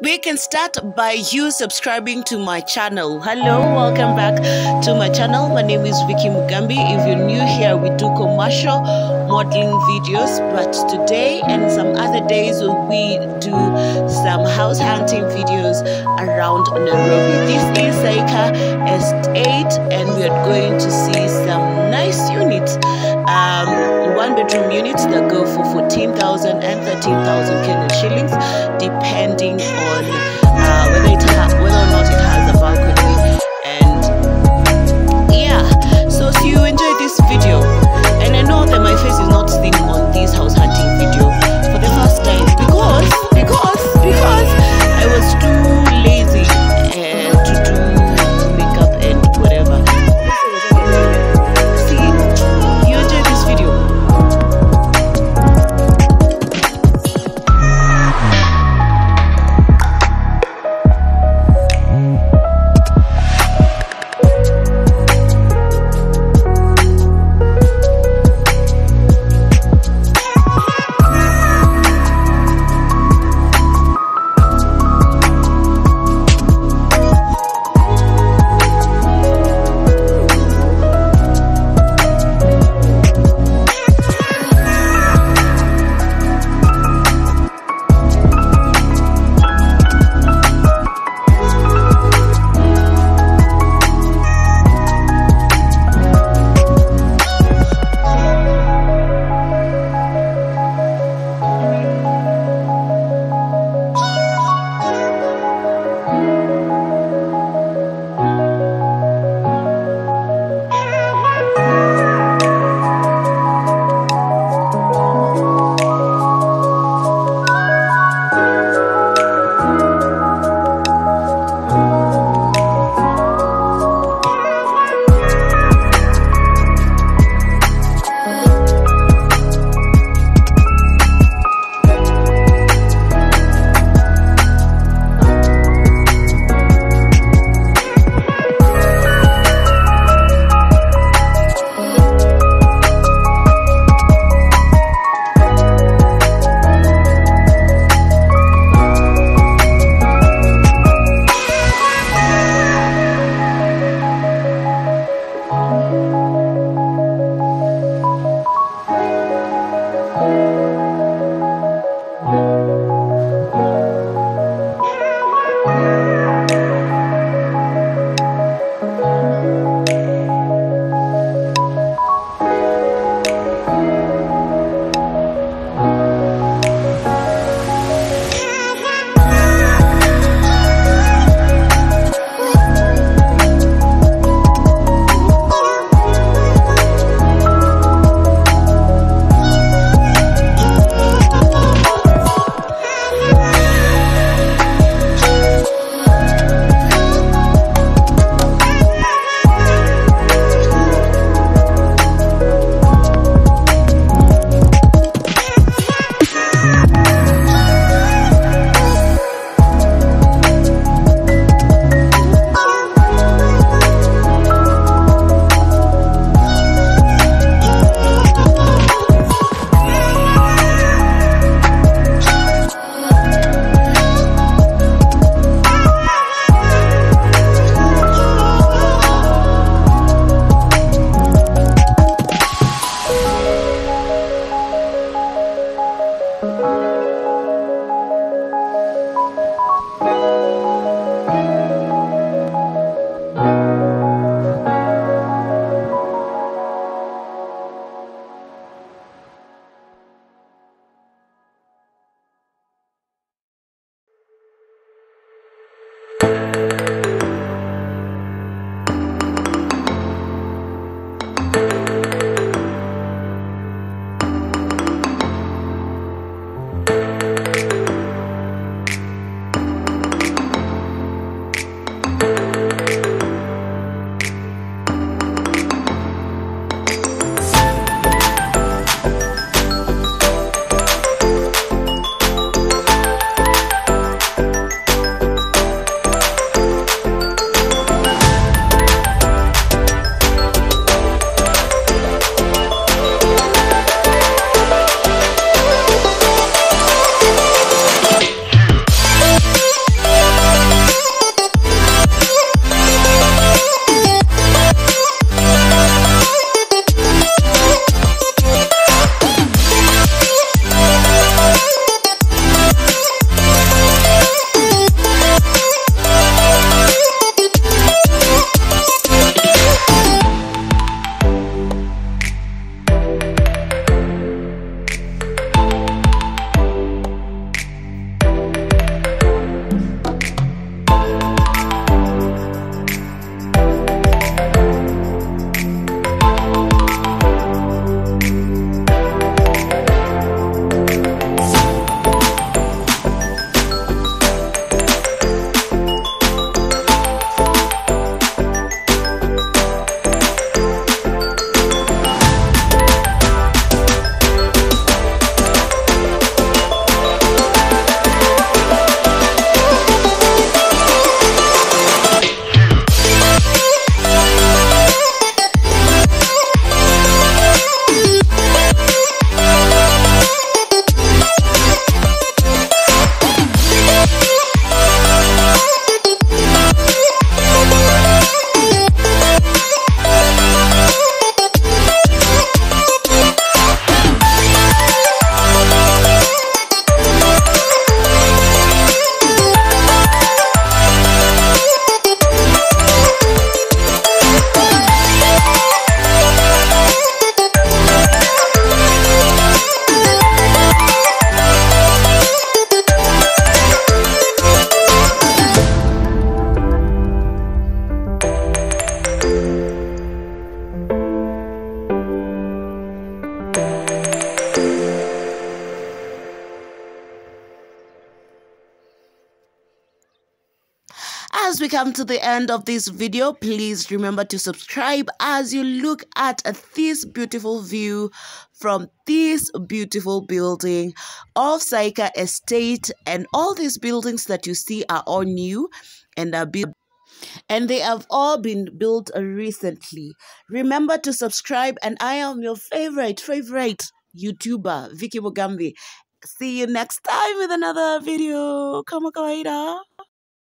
We can start by you subscribing to my channel. Hello, welcome back to my channel. My name is Vicky Mugambi. If you're new here, we do commercial modeling videos, but today and some other days we do some house hunting videos around Nairobi. This is Saika Estate and we are going to see some nice units, one-bedroom units that go for 14,000 and 13,000 Kenyan shillings, depending on whether or not it has a balcony. And yeah, so you enjoy this video, and I know that my face is not seen on this house hunting video for the first time because I was too lazy to do makeup and whatever. See, you enjoy this video. as we come to the end of this video, please remember to subscribe as you look at this beautiful view from this beautiful building of Saika Estate. And all these buildings that you see are all new and are built, and they have all been built recently. Remember to subscribe, and I am your favorite YouTuber, Vicky Mugambi. See you next time with another video. Kama kawaida.